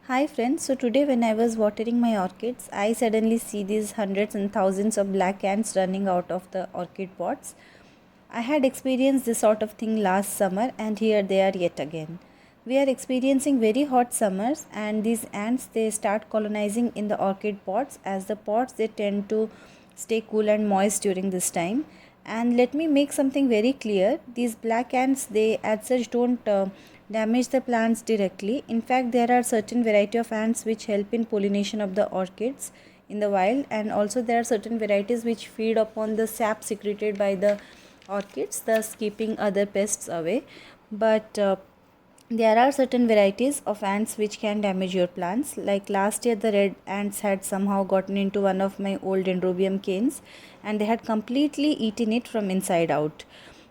Hi friends, so today when I was watering my orchids, I suddenly see these hundreds and thousands of black ants running out of the orchid pots. I had experienced this sort of thing last summer and here they are yet again. We are experiencing very hot summers and these ants they start colonizing in the orchid pots as the pots they tend to stay cool and moist during this time. And let me make something very clear, these black ants they as such don't damage the plants directly. In fact, there are certain variety of ants which help in pollination of the orchids in the wild, and also there are certain varieties which feed upon the sap secreted by the orchids, thus keeping other pests away. But there are certain varieties of ants which can damage your plants. Like last year, the red ants had somehow gotten into one of my old dendrobium canes and they had completely eaten it from inside out.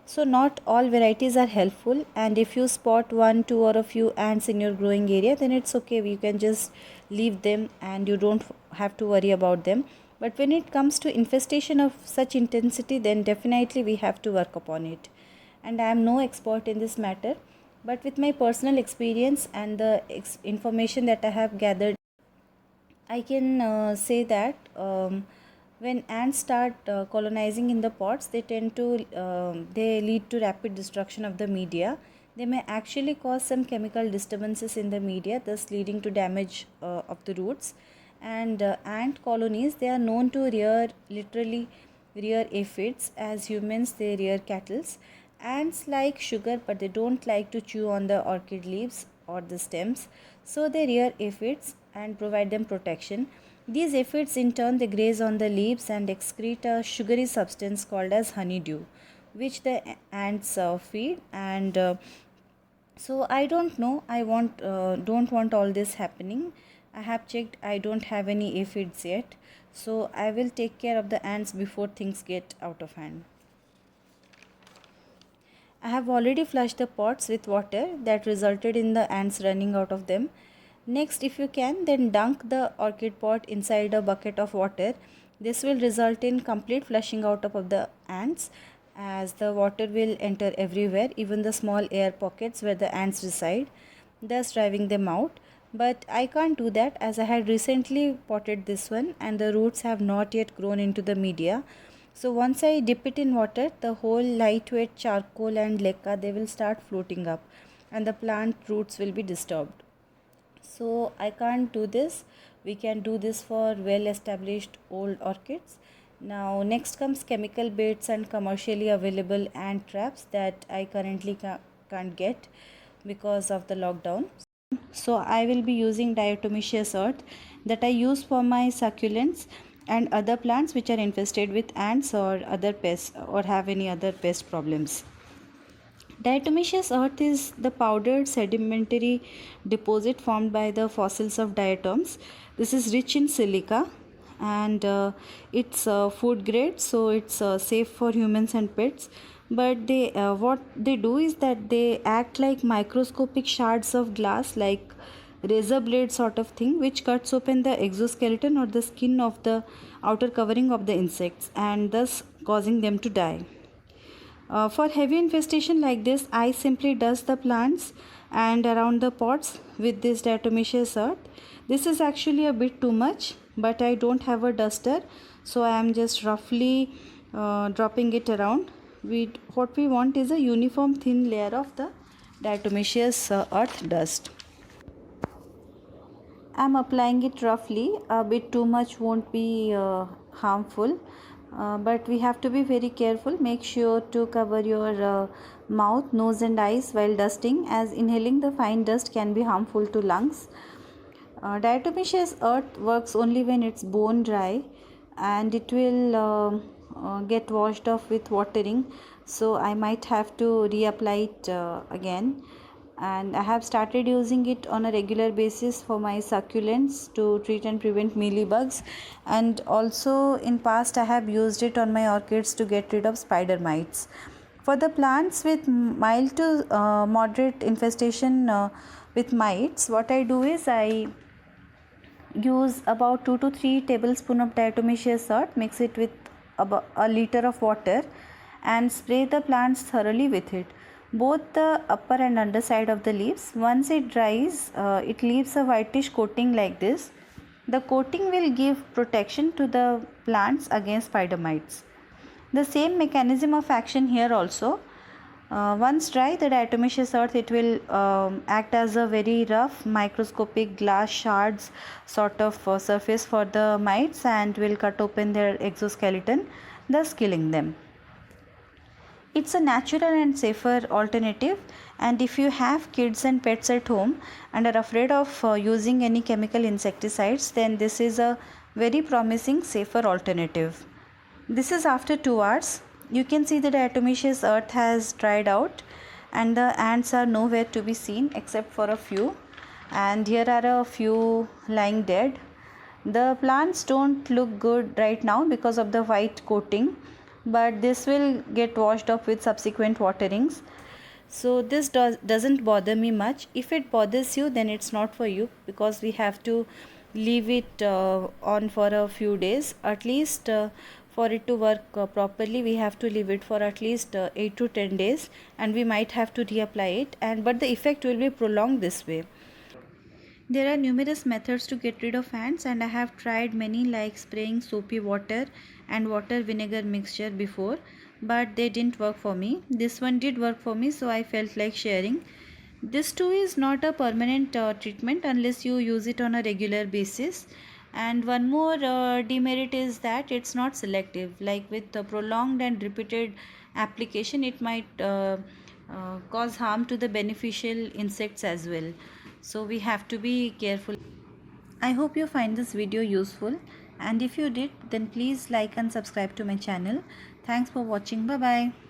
So, not all varieties are helpful, and if you spot one, two, or a few ants in your growing area, then it's okay. You can just leave them and you don't have to worry about them. But when it comes to infestation of such intensity, then definitely we have to work upon it. And I am no expert in this matter, but with my personal experience and the information that I have gathered, I can say that when ants start colonizing in the pots, they tend to they lead to rapid destruction of the media. They may actually cause some chemical disturbances in the media, thus leading to damage of the roots. And ant colonies they are known to literally rear aphids. As humans, they rear cattle. Ants like sugar, but they don't like to chew on the orchid leaves or the stems, so they rear aphids and provide them protection. These aphids in turn they graze on the leaves and excrete a sugary substance called as honeydew, which the ants feed. And so I don't know. Don't want all this happening. I have checked. I don't have any aphids yet, so I will take care of the ants before things get out of hand. I have already flushed the pots with water that resulted in the ants running out of them. Next, if you can, then dunk the orchid pot inside a bucket of water. This will result in complete flushing out of the ants, as the water will enter everywhere, even the small air pockets where the ants reside, thus driving them out. But I can't do that as I had recently potted this one and the roots have not yet grown into the media. So once I dip it in water, the whole lightweight charcoal and leca they will start floating up and the plant roots will be disturbed. So I can't do this. We can do this for well established old orchids. Now next comes chemical baits and commercially available ant traps that I currently can't get because of the lockdown. So I will be using diatomaceous earth that I use for my succulents and other plants which are infested with ants or other pests or have any other pest problems. Diatomaceous earth is the powdered sedimentary deposit formed by the fossils of diatoms. This is rich in silica and it's food grade, so it's safe for humans and pets. But they what they do is that they act like microscopic shards of glass, like razor blade sort of thing, which cuts open the exoskeleton or the skin of the outer covering of the insects and thus causing them to die. For heavy infestation like this, I simply dust the plants and around the pots with this diatomaceous earth. This is actually a bit too much, but I don't have a duster, so I am just roughly dropping it around. What we want is a uniform thin layer of the diatomaceous earth dust. I am applying it roughly. A bit too much won't be harmful, but we have to be very careful. Make sure to cover your mouth, nose and eyes while dusting, as inhaling the fine dust can be harmful to lungs. Diatomaceous earth works only when it's bone dry and it will get washed off with watering, so I might have to reapply it again. And I have started using it on a regular basis for my succulents to treat and prevent mealybugs, and also in past I have used it on my orchids to get rid of spider mites. For the plants with mild to moderate infestation with mites, what I do is I use about 2 to 3 tablespoons of diatomaceous earth, mix it with about a liter of water and spray the plants thoroughly with it. both the upper and underside of the leaves. Once it dries, it leaves a whitish coating like this. The coating will give protection to the plants against spider mites. The same mechanism of action here also. Once dry, the diatomaceous earth, it will act as a very rough microscopic glass shards sort of surface for the mites and will cut open their exoskeleton, thus killing them. It's a natural and safer alternative, and if you have kids and pets at home and are afraid of using any chemical insecticides, then this is a very promising safer alternative. This is after 2 hours. You can see the diatomaceous earth has dried out and the ants are nowhere to be seen except for a few, and here are a few lying dead. The plants don't look good right now because of the white coating, but this will get washed off with subsequent waterings. So this doesn't bother me much. If it bothers you, then it's not for you, because we have to leave it on for a few days at least. For it to work properly, we have to leave it for at least 8 to 10 days, and we might have to reapply it, and but the effect will be prolonged this way. There are numerous methods to get rid of ants, and I have tried many, like spraying soapy water and water vinegar mixture before, but they didn't work for me. This one did work for me, so I felt like sharing. This too is not a permanent treatment unless you use it on a regular basis. And one more demerit is that it's not selective. Like with the prolonged and repeated application, it might cause harm to the beneficial insects as well. So we have to be careful. I hope you find this video useful, and if you did, then please like and subscribe to my channel. Thanks for watching. Bye bye.